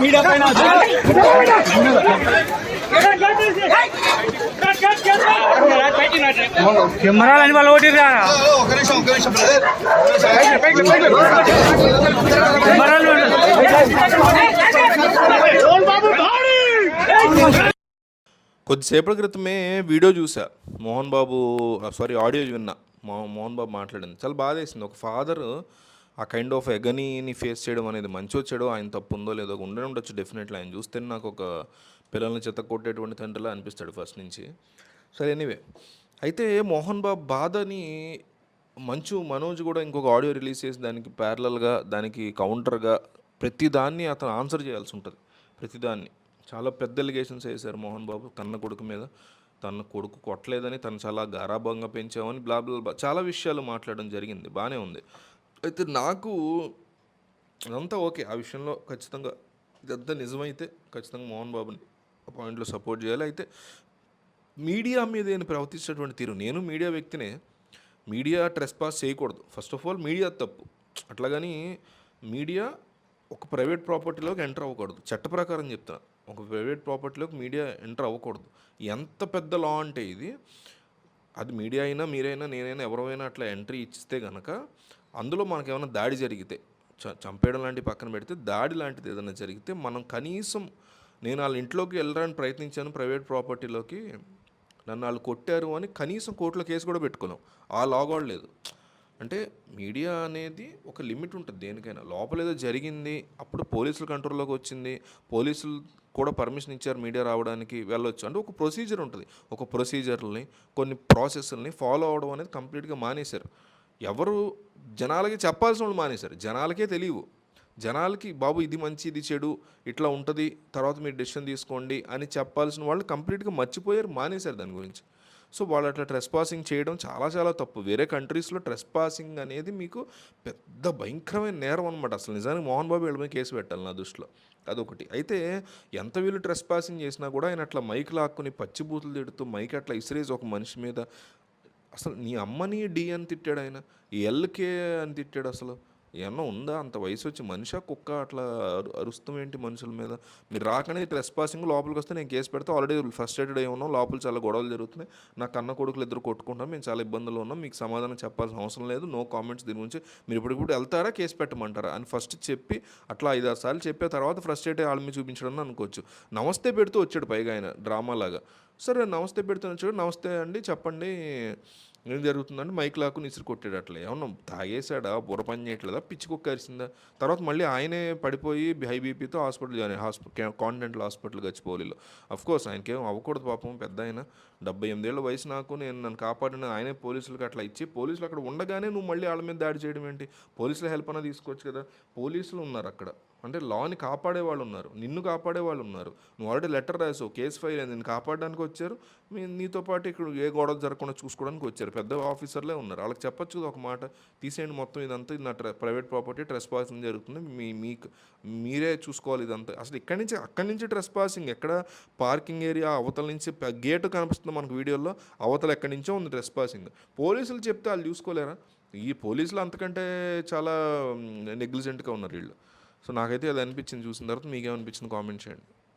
Media పైన కెమెరాలని వాళ్ళు ఓటిరా కొద్దిసేపటి క్రితమే వీడియో చూసా, మోహన్ బాబు ఆడియో విన్నా, మోహన్ బాబు మాట్లాడింది. చాలా బాధ వేసింది. ఒక ఫాదర్ ఆ కైండ్ ఆఫ్ ఎగనీని ఫేస్ చేయడం అనేది మంచి వచ్చాడో, ఆయన తప్పు ఉందో లేదో ఉండే ఉండొచ్చు డెఫినెట్లీ. ఆయన చూస్తే నాకు ఒక పిల్లల్ని చెత్త కొట్టేటువంటి తండ్రిలా అనిపిస్తాడు ఫస్ట్ నుంచి. సరే, ఎనీవే, అయితే మోహన్ బాబు బాధని మనోజ్ కూడా ఇంకొక ఆడియో రిలీజ్ చేసి దానికి ప్యారలల్గా, దానికి కౌంటర్గా ప్రతిదాన్ని అతను ఆన్సర్ చేయాల్సి ఉంటుంది. ప్రతిదాన్ని చాలా పెద్ద ఎలిగేషన్స్ వేశారు మోహన్ బాబు కన్న కొడుకు మీద. తన కొడుకు కొట్టలేదని, తను చాలా గారాభంగా పెంచామని, బ్లా బ్లా బ్లా చాలా విషయాలు మాట్లాడడం జరిగింది. బాగానే ఉంది. అయితే నాకు అదంతా ఓకే. ఆ విషయంలో ఖచ్చితంగా ఇదంతా నిజమైతే ఖచ్చితంగా మోహన్ బాబుని ఆ పాయింట్లో సపోర్ట్ చేయాలి. అయితే మీడియా మీద నేను ప్రవర్తించేటువంటి తీరు, నేను మీడియా వ్యక్తినే, మీడియా ట్రెస్ పాస్ చేయకూడదు. ఫస్ట్ ఆఫ్ ఆల్ మీడియా తప్పు. అట్లాగని మీడియా ఒక ప్రైవేట్ ప్రాపర్టీలోకి ఎంటర్ అవ్వకూడదు. చట్ట ప్రకారం చెప్తాను, ఒక ప్రైవేట్ ప్రాపర్టీలోకి మీడియా ఎంటర్ అవ్వకూడదు. ఎంత పెద్ద లా అంటే ఇది, అది మీడియా అయినా, మీరైనా, నేనైనా, ఎవరైనా అట్లా ఎంట్రీ ఇచ్చితే కనుక అందులో మనకు ఏమైనా దాడి జరిగితే, చంపేయడం లాంటివి పక్కన పెడితే దాడి లాంటిది ఏదైనా జరిగితే మనం కనీసం, నేను వాళ్ళ ఇంట్లోకి వెళ్ళడానికి ప్రయత్నించాను ప్రైవేట్ ప్రాపర్టీలోకి, నన్ను వాళ్ళు కొట్టారు అని కనీసం కోర్టులో కేసు కూడా పెట్టుకోలేం. ఆ లా కూడా లేదు. అంటే మీడియా అనేది ఒక లిమిట్ ఉంటుంది దేనికైనా. లోపల ఏదో జరిగింది, అప్పుడు పోలీసుల కంట్రోల్లోకి వచ్చింది, పోలీసులు కూడా పర్మిషన్ ఇచ్చారు మీడియా రావడానికి, వెళ్ళొచ్చు. అంటే ఒక ప్రొసీజర్ ఉంటుంది. ఒక ప్రొసీజర్ని, కొన్ని ప్రాసెస్ని ఫాలో అవడం అనేది కంప్లీట్గా మానేశారు. ఎవరు జనాలకి చెప్పాల్సిన వాళ్ళు మానేశారు. జనాలకే తెలియవు. జనాలకి బాబు ఇది మంచి, ఇది చెడు, ఇట్లా ఉంటుంది, తర్వాత మీరు డెసిషన్ తీసుకోండి అని చెప్పాల్సిన వాళ్ళు కంప్లీట్గా మర్చిపోయారు, మానేశారు దాని గురించి. సో వాళ్ళు అట్లా ట్రెస్ పాసింగ్ చేయడం చాలా చాలా తప్పు. వేరే కంట్రీస్లో ట్రెస్ పాసింగ్ అనేది మీకు పెద్ద భయంకరమైన నేరం అనమాట. అసలు నిజానికి మోహన్ బాబు వీళ్ళ మీద కేసు పెట్టాలి నా దృష్టిలో. అదొకటి. అయితే ఎంత వీళ్ళు ట్రెస్ పాసింగ్ చేసినా కూడా ఆయన అట్లా మైక్ లాక్కుని పచ్చిబూతులు తిడుతూ మైక్ అట్లా ఇసిరేసి ఒక మనిషి మీద, అసలు నీ అమ్మని డి అని తిట్టాడు ఆయన, ఎల్కే అని తిట్టాడు. అసలు ఏమన్నా ఉందా? అంత వయసు వచ్చి మనిషా కుక్క అట్లా అరుస్తాం ఏంటి మనుషుల మీద? మీరు రాకనే ట్రెస్ పాసింగ్ లోపలికి వస్తే నేను కేసు పెడితే ఆల్రెడీ ఫ్రస్ట్రేటెడ్ అయి ఉన్నాం, లోపల చాలా గొడవలు జరుగుతున్నాయి, నా కన్న కొడుకులు ఇద్దరు కొట్టుకుంటాం, మేము చాలా ఇబ్బందులు ఉన్నాం, మీకు సమాధానం చెప్పాల్సిన అవసరం లేదు, నో కామెంట్స్ దీని గురించి, మీరు ఇప్పుడు వెళ్తారా కేసు పెట్టమంటారా అని ఫస్ట్ చెప్పి అట్లా 5-6 సార్లు చెప్పే తర్వాత ఫ్రస్ట్రేట్ వాళ్ళ మీద చూపించడం అనుకోవచ్చు. నమస్తే పెడుతూ వచ్చాడు పైగా ఆయన డ్రామాలాగా. సరే నమస్తే పెడుతూ వచ్చాడు, నమస్తే అండి చెప్పండి ఏం జరుగుతుందంటే మైక్ లాక్కుని ఇసురు కొట్టాడు. అట్లా ఏమన్నా తాగేసాడా, బుర్ర పని చేయట్లేదా, పిచ్చి కుక్క అరిసిందా? తర్వాత మళ్ళీ ఆయనే పడిపోయి హై బీపీతో హాస్పిటల్ జాయిన్, కాంటినెంటల్ హాస్పిటల్ గచ్చిబౌలిలో. అఫ్కోర్స్ ఆయనకేం అవ్వకూడదు పాపం, పెద్ద ఆయన, 78 ఏళ్ళ వయసు. నన్ను కాపాడిన ఆయనే పోలీసులకు అట్లా ఇచ్చి, పోలీసులు అక్కడ ఉండగానే నువ్వు మళ్ళీ వాళ్ళ మీద దాడి చేయడం ఏంటి? పోలీసుల హెల్ప్ అన్నా తీసుకోవచ్చు కదా. పోలీసులు ఉన్నారు అక్కడ, అంటే లాని కాపాడే వాళ్ళు ఉన్నారు, నిన్ను కాపాడే వాళ్ళు ఉన్నారు. నువ్వు ఆల్రెడీ లెటర్ రాసావు, కేసు ఫైల్ అయింది, నిన్ను కాపాడడానికి వచ్చారు, నీతో పాటు ఇక్కడ ఏ గొడవ జరగకుండా చూసుకోవడానికి వచ్చారు, పెద్ద ఆఫీసర్లే ఉన్నారు. వాళ్ళకి చెప్పచ్చు కదా ఒక మాట, తీసేయండి మొత్తం ఇదంతా, ఇది నా ప్రైవేట్ ప్రాపర్టీ, ట్రెస్ పాసింగ్ జరుగుతుంది, మీకు మీరే చూసుకోవాలి ఇదంతా. అసలు అక్కడి నుంచి ట్రెస్ పాసింగ్ ఎక్కడ? పార్కింగ్ ఏరియా అవతల నుంచి గేటు కనిపిస్తుంది మనకు వీడియోలో, అవతల ఎక్కడి నుంచో ఉంది ట్రెస్ పాసింగ్. పోలీసులు చెప్తే వాళ్ళు చూసుకోలేరా? ఈ పోలీసులు అంతకంటే చాలా నెగ్లిజెంట్గా ఉన్నారు వీళ్ళు. సో నాకైతే అది అనిపించింది చూసిన తర్వాత. మీకేమనిపించింది కామెంట్ చేయండి.